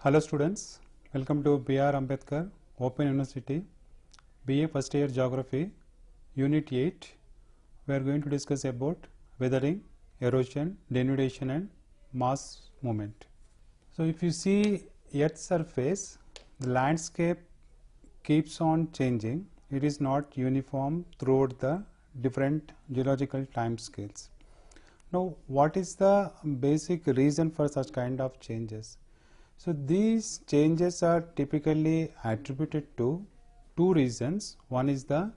Hello students, welcome to B.R. Ambedkar Open University BA First Year Geography Unit 8. We are going to discuss about weathering, erosion, denudation and mass movement. So if you see Earth's surface, the landscape keeps on changing. It is not uniform throughout the different geological time scales. Now what is the basic reason for such kind of changes? So these changes are typically attributed to two reasons. One is the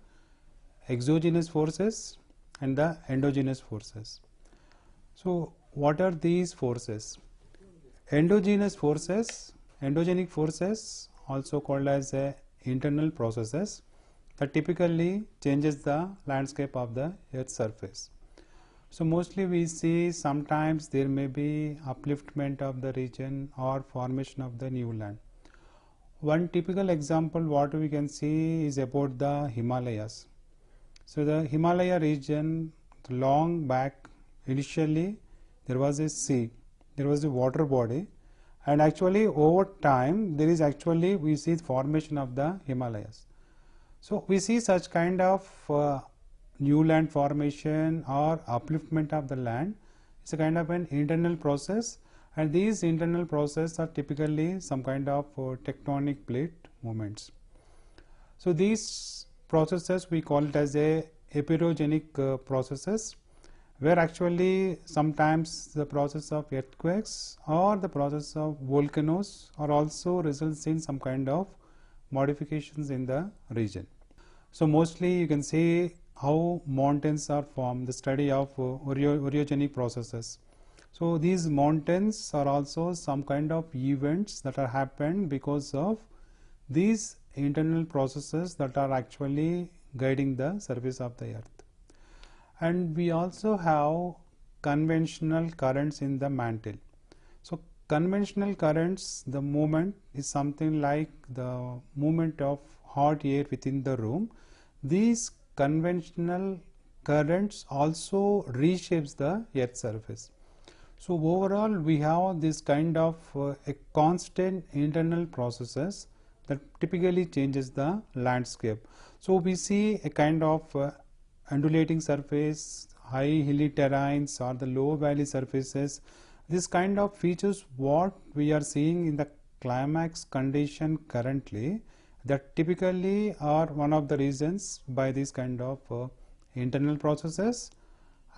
exogenous forces and the endogenous forces. So what are these forces? Endogenous forces, endogenic forces, also called as internal processes, that typically changes the landscape of the Earth's surface. So mostly we see sometimes there may be upliftment of the region or formation of the new land. One typical example what we can see is about the Himalayas. So the Himalaya region, long back, initially there was a sea, there was a water body, and actually over time there is actually we see formation of the Himalayas. So we see such kind of new land formation or upliftment of the land. It's a kind of an internal process, and these internal processes are typically some kind of tectonic plate movements. So these processes we call it as a erosion processes, where actually sometimes the process of earthquakes or the process of volcanoes are also results in some kind of modifications in the region. So mostly you can see how mountains are formed, the study of orogenic processes. So these mountains are also some kind of events that are happened because of these internal processes that are actually guiding the surface of the earth. And we also have conventional currents in the mantle. So conventional currents, the movement is something like the movement of hot air within the room. These conventional currents also reshapes the earth surface. So overall we have this kind of a constant internal processes that typically changes the landscape. So we see a kind of undulating surface, high hilly terrains or the low valley surfaces. This kind of features what we are seeing in the climax condition currently, that typically are one of the reasons by this kind of internal processes,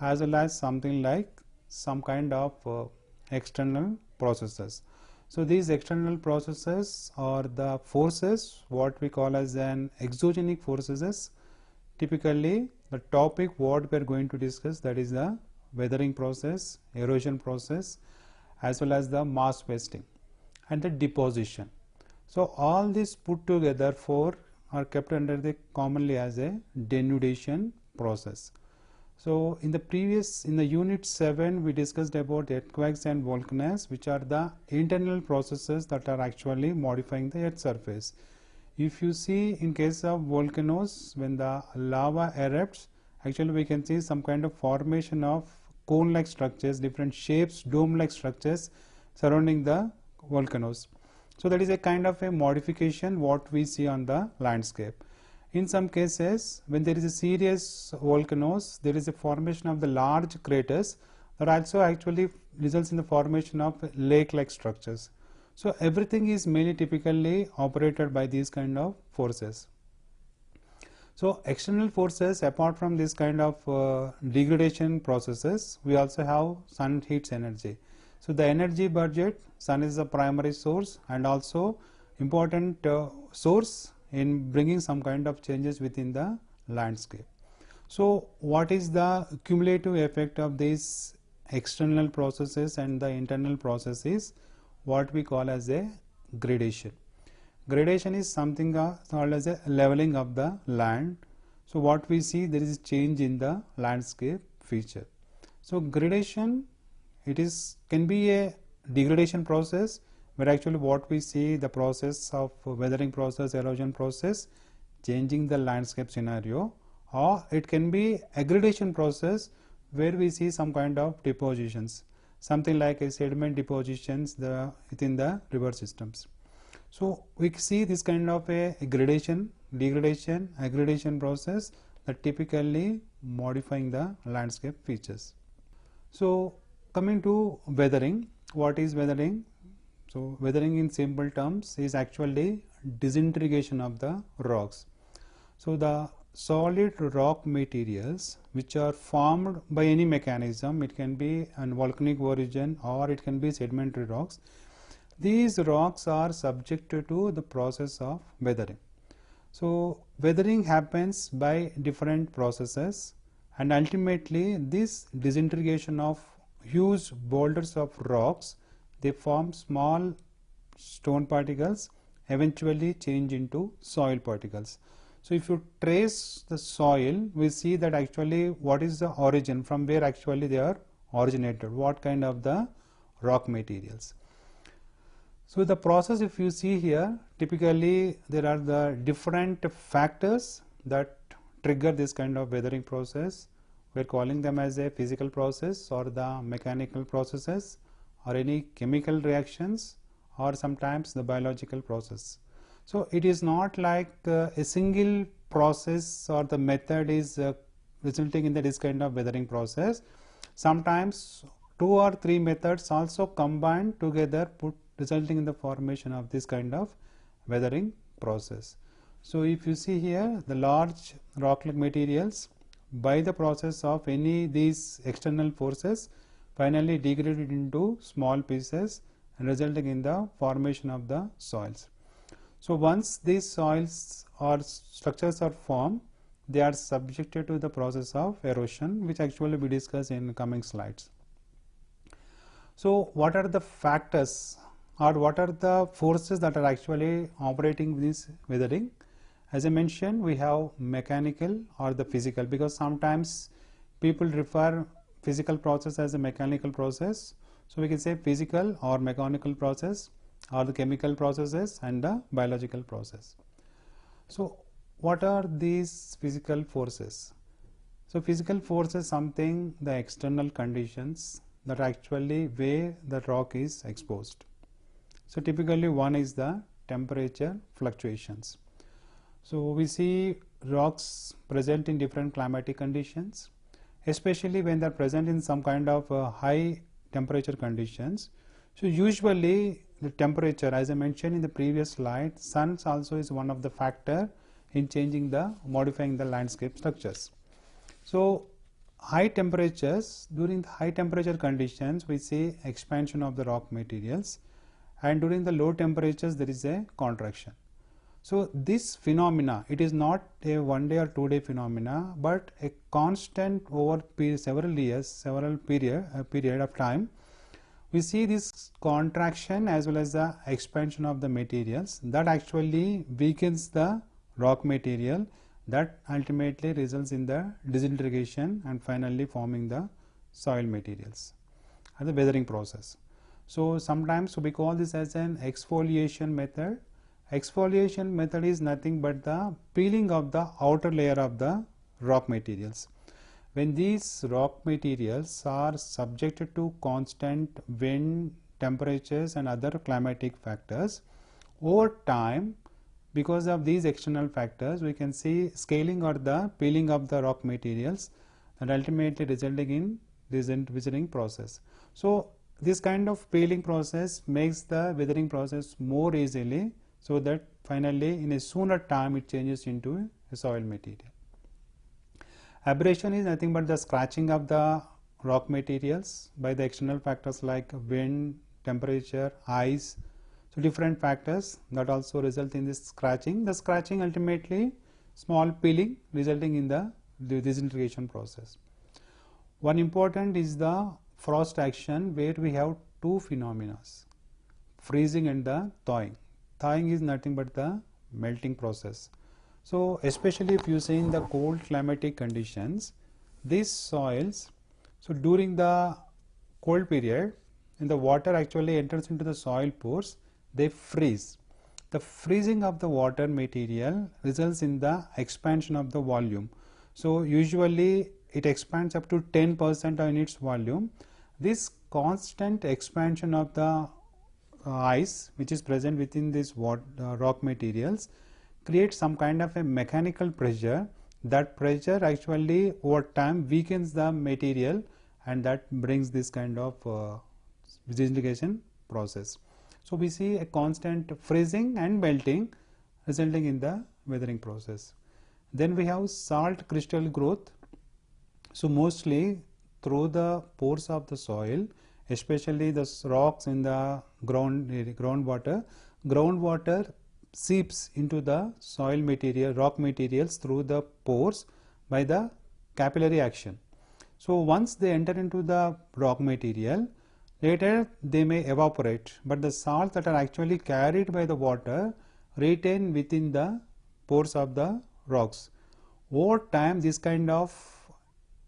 as well as something like some kind of external processes. So these external processes are the forces what we call as an exogenic forces. Typically the topic what we are going to discuss, that is the weathering process, erosion process, as well as the mass wasting and the deposition. So all this put together are kept under the commonly as a denudation process. So in the unit 7 we discussed about earthquakes and volcanoes, which are the internal processes that are actually modifying the earth surface. If you see in case of volcanoes, when the lava erupts, actually we can see some kind of formation of cone like structures, different shapes, dome like structures surrounding the volcanoes. So that is a kind of a modification what we see on the landscape. In some cases, when there is a serious volcanoes, there is a formation of the large craters that also actually results in the formation of lake-like structures. So everything is mainly typically operated by these kind of forces. So external forces, apart from this kind of degradation processes, we also have sun heats energy. So the energy budget, sun is the primary source and also important source in bringing some kind of changes within the landscape. So what is the cumulative effect of these external processes and the internal processes? What we call as a gradation. Gradation is something called as a leveling of the land. So what we see, there is a change in the landscape feature. So gradation, can be a degradation process, where actually what we see the process of weathering process, erosion process, changing the landscape scenario, or it can be aggradation process where we see some kind of depositions. something like a sediment depositions within the river systems. So we see this kind of a gradation, degradation, aggradation process that typically modifying the landscape features. So coming to weathering, what is weathering? So weathering in simple terms is actually disintegration of the rocks. So the solid rock materials which are formed by any mechanism, it can be a volcanic origin or it can be sedimentary rocks. These rocks are subjected to the process of weathering. So weathering happens by different processes, and ultimately this disintegration of huge boulders of rocks, they form small stone particles, eventually change into soil particles. So if you trace the soil, we see that actually what is the origin, from where actually they are originated, what kind of the rock materials. So the process, if you see here, typically there are the different factors that trigger this kind of weathering process. We are calling them as a physical process or the mechanical processes or any chemical reactions or sometimes the biological process. So it is not like a single process or the method is resulting in this kind of weathering process. Sometimes 2 or 3 methods also combined together resulting in the formation of this kind of weathering process. So if you see here, the large rock-like materials by the process of any these external forces finally degraded into small pieces and resulting in the formation of the soils. So once these soils or structures are formed, they are subjected to the process of erosion, which actually we discuss in coming slides. So what are the factors or what are the forces that are actually operating this weathering? As I mentioned, we have mechanical or the physical, because sometimes people refer physical process as a mechanical process. So we can say physical or mechanical process or the chemical processes and the biological process. So what are these physical forces? So physical force is something, the external conditions that actually where the rock is exposed. So typically one is the temperature fluctuations. So we see rocks present in different climatic conditions, especially when they are present in some kind of high temperature conditions. So usually the temperature, as I mentioned in the previous slide, sun also is one of the factor in changing the modifying the landscape structures. So high temperatures, during the high temperature conditions we see expansion of the rock materials, and during the low temperatures there is a contraction. So this phenomena, it is not a 1 day or 2 day phenomena, but a constant over several years, several period of time. We see this contraction as well as the expansion of the materials that actually weakens the rock material, that ultimately results in the disintegration and finally forming the soil materials and the weathering process. So sometimes we call this as an exfoliation method. Exfoliation method is nothing but the peeling of the outer layer of the rock materials. When these rock materials are subjected to constant wind, temperatures and other climatic factors, over time, because of these external factors, we can see scaling or the peeling of the rock materials and ultimately resulting in this weathering process. So this kind of peeling process makes the weathering process more easily, so that finally in a sooner time it changes into a soil material. Abrasion is nothing but the scratching of the rock materials by the external factors like wind, temperature, ice. So different factors that also result in this scratching. The scratching ultimately small peeling resulting in the disintegration process. One important is the frost action, where we have two phenomena, freezing and the thawing. Thawing is nothing but the melting process. So especially if you see in the cold climatic conditions, these soils, so during the cold period, when the water actually enters into the soil pores, they freeze. The freezing of the water material results in the expansion of the volume. So usually it expands up to 10% in its volume, This constant expansion of the ice which is present within this rock materials creates some kind of a mechanical pressure. That pressure actually over time weakens the material, and that brings this kind of disintegration process. So we see a constant freezing and melting resulting in the weathering process. Then we have salt crystal growth. So mostly through the pores of the soil, especially the rocks in the groundwater seeps into the soil material, rock materials through the pores by the capillary action. So once they enter into the rock material, later they may evaporate, but the salts that are actually carried by the water retain within the pores of the rocks. Over time, this kind of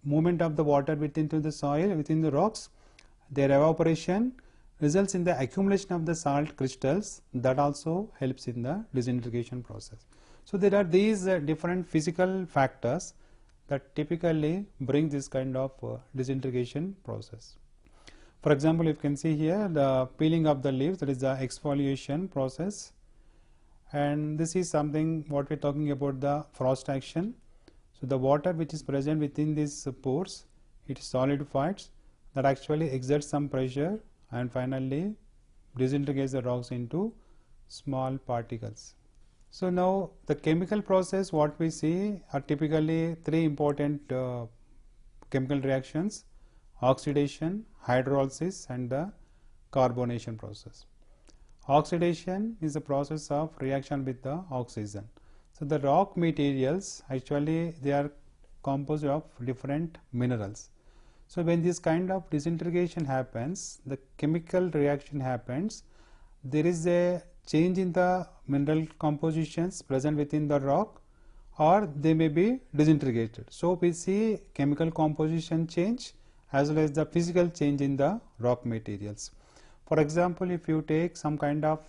movement of the water within the soil, within the rocks, their evaporation results in the accumulation of the salt crystals. That also helps in the disintegration process. So there are these different physical factors that typically bring this kind of disintegration process. For example, you can see here the peeling of the leaves, that is the exfoliation process, and this is something what we are talking about, the frost action. So the water which is present within these pores, it solidifies, that actually exerts some pressure and finally disintegrates the rocks into small particles. So now the chemical process what we see are typically three important chemical reactions: oxidation, hydrolysis and the carbonation process. Oxidation is a process of reaction with the oxygen. So the rock materials actually they are composed of different minerals. So when this kind of disintegration happens, the chemical reaction happens, there is a change in the mineral compositions present within the rock, or they may be disintegrated. So we see chemical composition change as well as the physical change in the rock materials. For example, if you take some kind of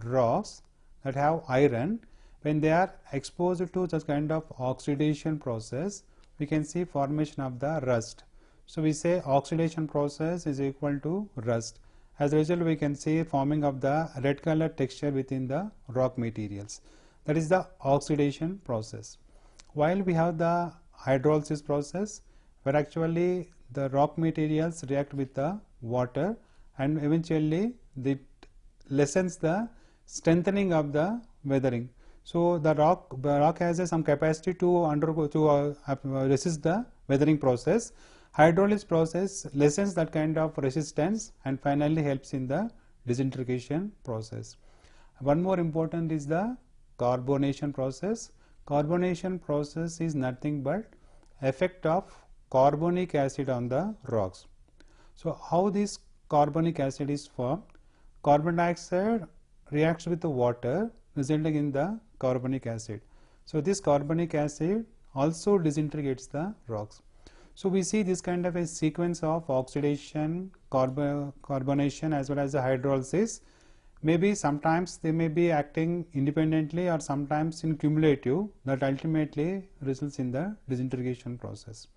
rocks that have iron, when they are exposed to this kind of oxidation process, we can see formation of the rust. So we say oxidation process is equal to rust. As a result, we can see forming of the red color texture within the rock materials. That is the oxidation process. While we have the hydrolysis process, where actually the rock materials react with the water and eventually it lessens the strengthening of the weathering. So the rock has some capacity to undergo resist the weathering process. Hydrolysis process lessens that kind of resistance and finally helps in the disintegration process. One more important is the carbonation process. Carbonation process is nothing but effect of carbonic acid on the rocks. So how this carbonic acid is formed? Carbon dioxide reacts with the water resulting in the carbonic acid. So this carbonic acid also disintegrates the rocks. So we see this kind of a sequence of oxidation, carbonation as well as the hydrolysis. Maybe sometimes they may be acting independently or sometimes in cumulative, that ultimately results in the disintegration process.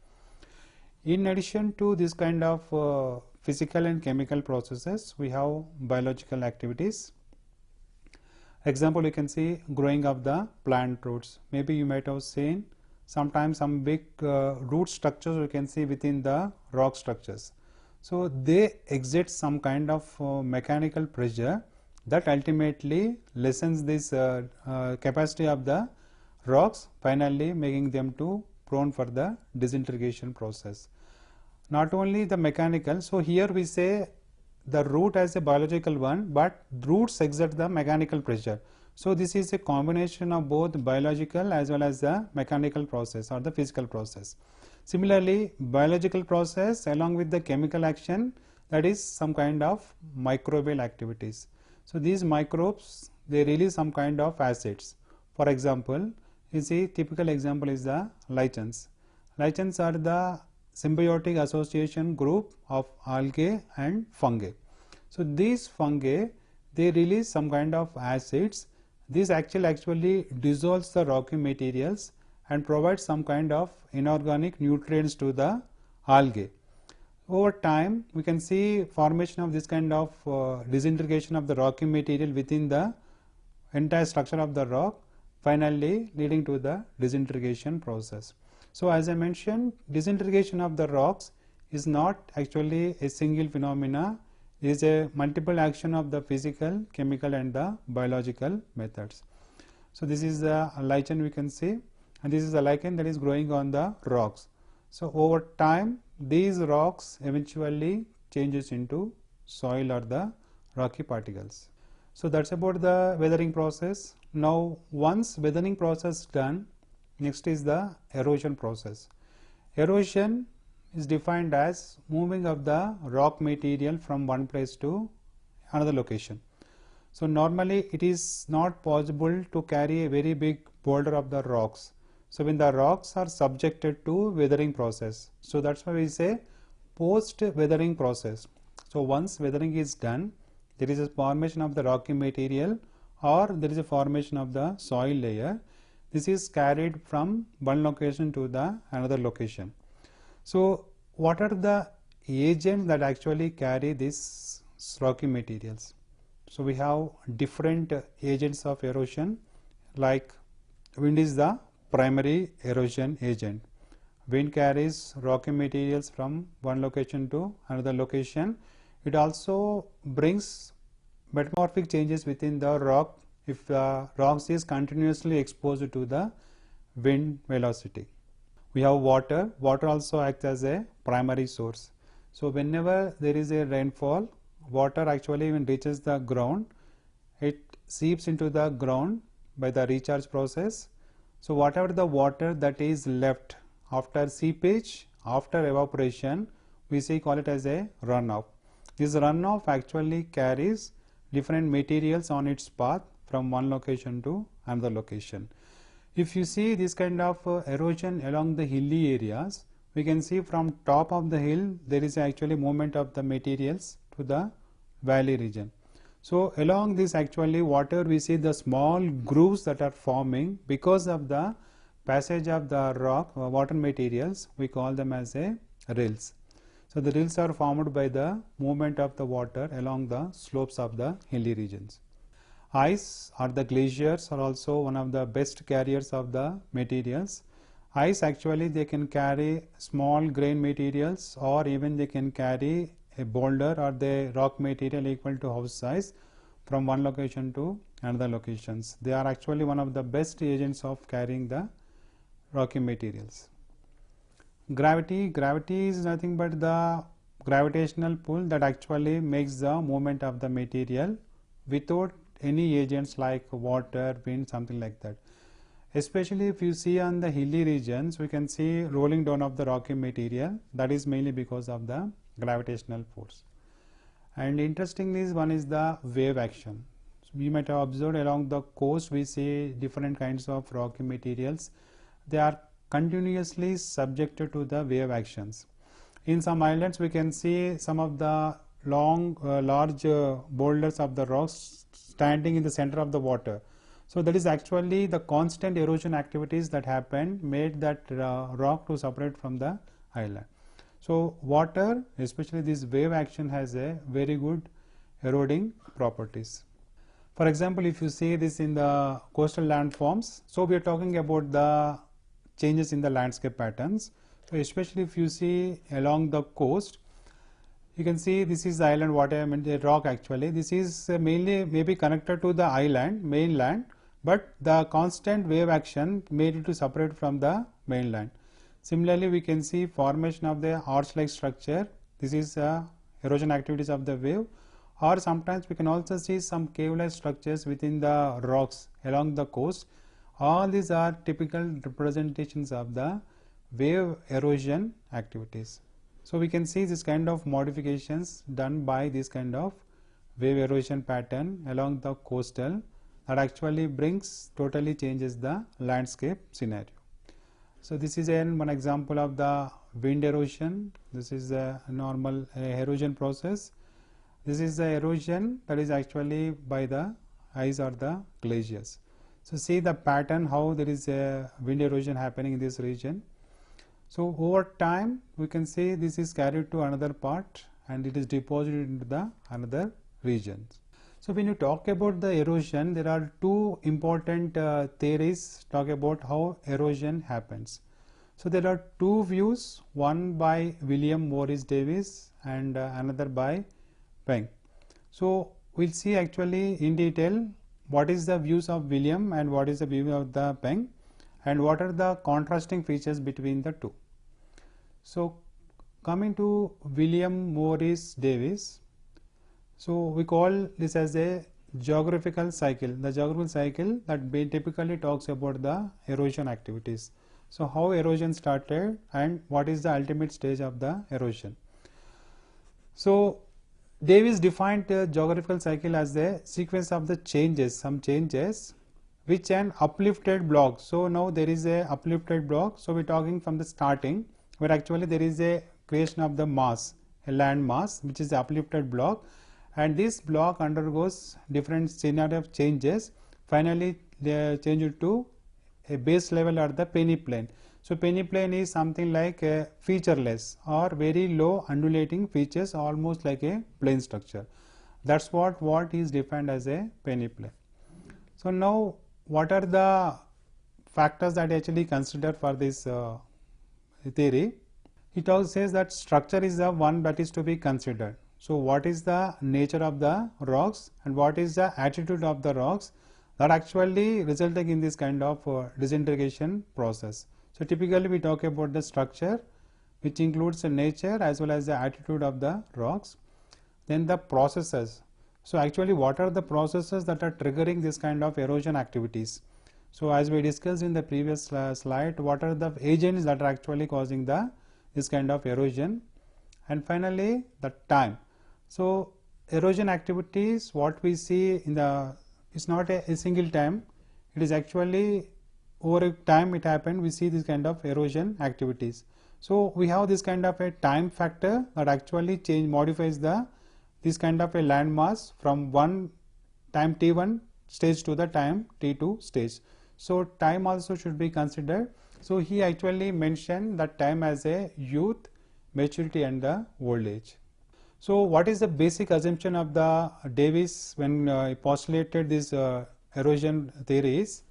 In addition to this kind of physical and chemical processes, we have biological activities. Example, you can see growing of the plant roots. Maybe you might have seen sometimes some big root structures you can see within the rock structures. So they exert some kind of mechanical pressure that ultimately lessens this capacity of the rocks, finally making them to prone for the disintegration process. Not only the mechanical, so here we say the root as a biological one, but roots exert the mechanical pressure. So this is a combination of both biological as well as the mechanical process or the physical process. Similarly, biological process along with the chemical action, that is some kind of microbial activities. So these microbes, they release some kind of acids. For example, you see typical example is the lichens. Lichens are the symbiotic association group of algae and fungi. So these fungi, they release some kind of acids. This actually dissolves the rocky materials and provides some kind of inorganic nutrients to the algae. over time we can see formation of this kind of disintegration of the rocky material within the entire structure of the rock, finally leading to the disintegration process. So as I mentioned, disintegration of the rocks is not actually a single phenomena, it is a multiple action of the physical, chemical and the biological methods. So this is the lichen we can see, and this is the lichen that is growing on the rocks. So over time these rocks eventually changes into soil or the rocky particles. So that's about the weathering process. Now once weathering process done, next is the erosion process. Erosion is defined as moving of the rock material from one place to another location. So normally it is not possible to carry a very big boulder of the rocks. So when the rocks are subjected to weathering process, so that's why we say post weathering process. So once weathering is done, there is a formation of the rocky material or there is a formation of the soil layer. This is carried from one location to the another location. So what are the agents that actually carry these rocky materials? So we have different agents of erosion, like wind is the primary erosion agent. Wind carries rocky materials from one location to another location. It also brings metamorphic changes within the rock if the rock is continuously exposed to the wind velocity. We have water. Water also acts as a primary source. So whenever there is a rainfall, water actually when reaches the ground, it seeps into the ground by the recharge process. So whatever the water that is left after seepage, after evaporation, we call it as a runoff. This runoff actually carries different materials on its path from one location to another location. If you see this kind of erosion along the hilly areas, we can see from top of the hill there is actually movement of the materials to the valley region. So along this actually whatever we see the small grooves that are forming because of the passage of the rock water materials, we call them as a rills. So the rills are formed by the movement of the water along the slopes of the hilly regions. Ice or the glaciers are also one of the best carriers of the materials. Ice actually they can carry small grain materials or even they can carry a boulder or the rock material equal to house size from one location to another locations. They are actually one of the best agents of carrying the rocky materials. Gravity is nothing but the gravitational pull that actually makes the movement of the material without any agents like water, wind, something like that. Especially if you see on the hilly regions, we can see rolling down of the rocky material. That is mainly because of the gravitational force. And interestingly is one is the wave action. So we might have observed along the coast we see different kinds of rocky materials. They are continuously subjected to the wave actions. In some islands we can see some of the large boulders of the rocks standing in the center of the water. So that is actually the constant erosion activities that happened made that rock to separate from the island. So water, especially this wave action, has a very good eroding properties. For example, if you see this in the coastal landforms, so we are talking about the changes in the landscape patterns. So especially if you see along the coast, you can see this is the island, what I meant, the rock actually. This is mainly maybe connected to the island, mainland, but the constant wave action made it to separate from the mainland. Similarly, we can see formation of the arch-like structure. This is erosion activities of the wave, or sometimes we can also see some cave-like structures within the rocks along the coast. All these are typical representations of the wave erosion activities. So we can see this kind of modifications done by this kind of wave erosion pattern along the coastal that actually totally changes the landscape scenario. So this is one example of the wind erosion. This is a normal erosion process. This is the erosion that is actually by the ice or the glaciers. So see the pattern how there is a wind erosion happening in this region. So over time we can see this is carried to another part and it is deposited into the another region. So when you talk about the erosion, there are two important theories talk about how erosion happens. So there are two views, one by William Morris Davis and another by Penck. So we'll see actually in detail what is the views of William and what is the view of the Penck and what are the contrasting features between the two. So coming to William Morris Davis, so we call this as a geographical cycle, the geographical cycle that typically talks about the erosion activities. So how erosion started and what is the ultimate stage of the erosion. So Davis defined the geographical cycle as a sequence of the changes, some changes which an uplifted block. So now there is a uplifted block. So we're talking from the starting where actually there is a creation of the mass, a land mass which is the uplifted block, and this block undergoes different scenario of changes. Finally they change it to a base level or the peneplain. So peneplain is something like a featureless or very low undulating features, almost like a plane structure. That's what is defined as a peneplain. So now what are the factors that actually consider for this theory? It also says that structure is the one that is to be considered. So what is the nature of the rocks and what is the attitude of the rocks that actually resulting in this kind of disintegration process. So typically we talk about the structure, which includes the nature as well as the attitude of the rocks. Then the processes. So actually what are the processes that are triggering this kind of erosion activities? So as we discussed in the previous slide, what are the agents that are actually causing this kind of erosion? And finally the time. So erosion activities, what we see in the, it's not a single time, it is actually over a time it happened, we see this kind of erosion activities. So we have this kind of a time factor that actually modifies this kind of a land mass from one time t1 stage to the time t2 stage. So time also should be considered. So he actually mentioned that time as a youth, maturity and the old age. So what is the basic assumption of the Davis when he postulated this erosion theories?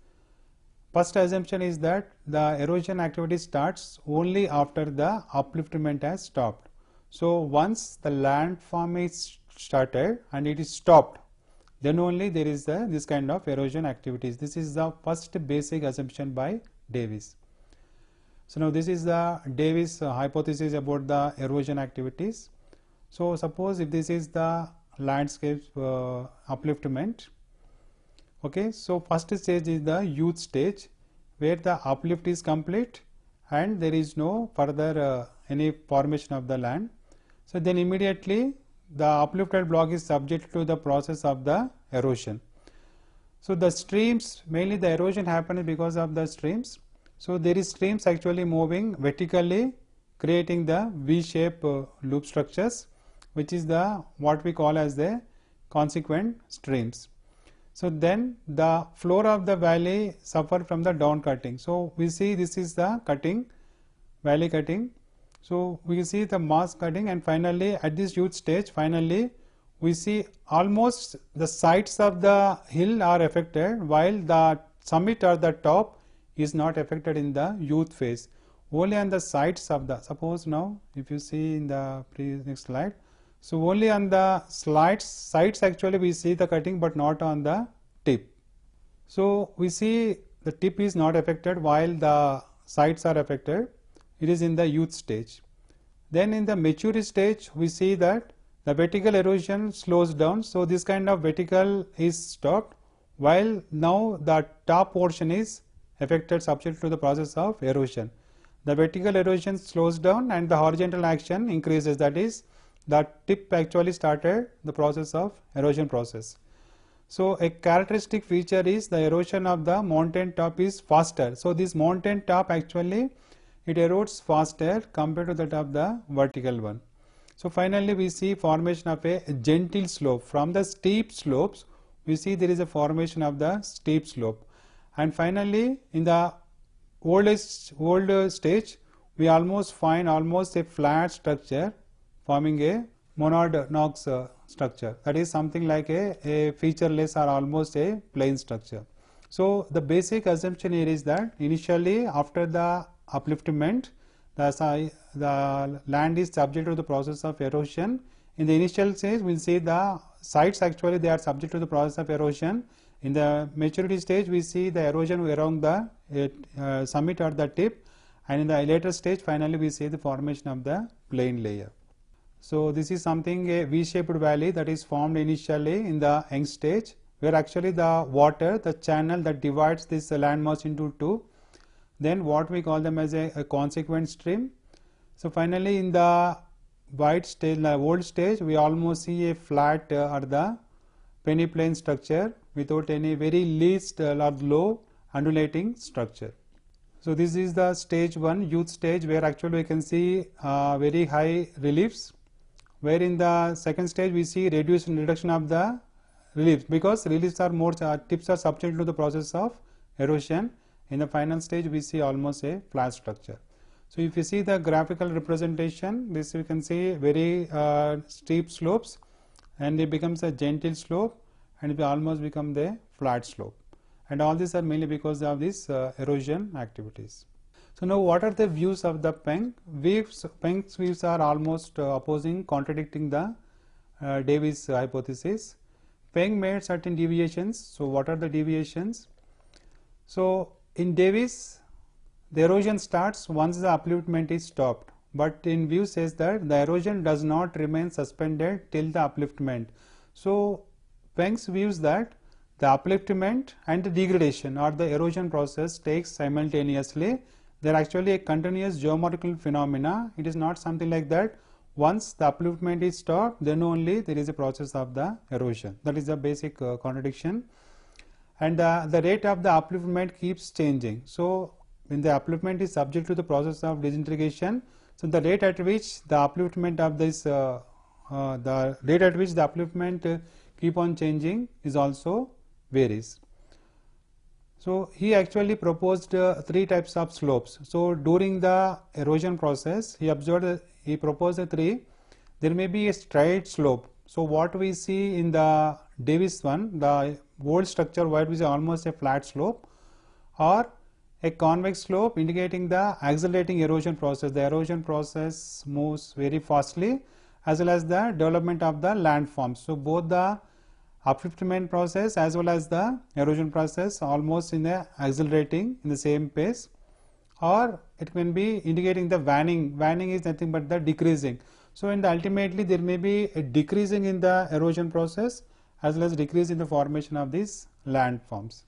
First assumption is that the erosion activity starts only after the upliftment has stopped. So once the landform is started and it is stopped, then only there is this kind of erosion activities. This is the first basic assumption by Davis. So now this is the Davis hypothesis about the erosion activities. So suppose if this is the landscape upliftment, okay, so first stage is the youth stage where the uplift is complete and there is no further any formation of the land. So then immediately the uplifted block is subject to the process of the erosion. So the streams, mainly the erosion happens because of the streams. So there is streams actually moving vertically, creating the V-shape loop structures, which is the what we call as the consequent streams. So then the floor of the valley suffer from the down cutting. So we see this is the cutting, valley cutting. So we see the mass cutting, and finally at this youth stage, finally we see almost the sides of the hill are affected while the summit or the top is not affected in the youth phase. Only on the sides of the, suppose now if you see in the next slide, so only on the sides actually we see the cutting but not on the tip. So we see the tip is not affected while the sides are affected. It is in the youth stage. Then in the mature stage we see that the vertical erosion slows down. So this kind of vertical is stopped while now the top portion is affected, subject to the process of erosion. The vertical erosion slows down and the horizontal action increases, that is the tip actually started the process of erosion process. So a characteristic feature is the erosion of the mountain top is faster. So this mountain top actually it erodes faster compared to that of the vertical one. So finally we see formation of a gentle slope. From the steep slopes we see there is a formation of the steep slope, and finally in the old stage we almost find almost a flat structure forming a monad Knox structure, that is something like a featureless or almost a plane structure. So the basic assumption here is that initially after the upliftment, the land is subject to the process of erosion. In the initial stage, we will see the sites actually they are subject to the process of erosion. In the maturity stage, we see the erosion around the summit or the tip, and in the later stage finally we see the formation of the plain layer. So this is something a V-shaped valley that is formed initially in the young stage, where actually the water, the channel that divides this landmass into two, then what we call them as a consequent stream. So finally in the white stage, the old stage, we almost see a flat or the peneplain structure without any very least or low undulating structure. So this is the stage 1 youth stage, where actually we can see very high reliefs, where in the second stage we see reduction of the reliefs, because reliefs are more tips are subject to the process of erosion. In the final stage we see almost a flat structure. So if you see the graphical representation, this you can see very steep slopes, and it becomes a gentle slope, and it will almost become the flat slope, and all these are mainly because of these erosion activities. So now what are the views of the Penck? Penck's views are almost opposing, contradicting the Davis hypothesis. Penck made certain deviations. So what are the deviations? So in Davis, the erosion starts once the upliftment is stopped, but in view says that the erosion does not remain suspended till the upliftment. So Penck's views that the upliftment and the degradation or the erosion process takes simultaneously. They are actually a continuous geomorphological phenomena. It is not something like that once the upliftment is stopped, then only there is a process of the erosion. That is the basic contradiction. And the rate of the upliftment keeps changing. So when the upliftment is subject to the process of disintegration, so the rate at which the upliftment of this upliftment keep on changing is also varies. So he actually proposed 3 types of slopes. So during the erosion process, he proposed 3. There may be a straight slope. So what we see in the Davis one, the old structure where we see almost a flat slope, or a convex slope indicating the accelerating erosion process. The erosion process moves very fastly, as well as the development of the landforms. So both the upliftment process as well as the erosion process almost in the accelerating in the same pace, or it can be indicating the waning. Waning is nothing but the decreasing. So in the ultimately there may be a decreasing in the erosion process as well as decrease in the formation of these landforms.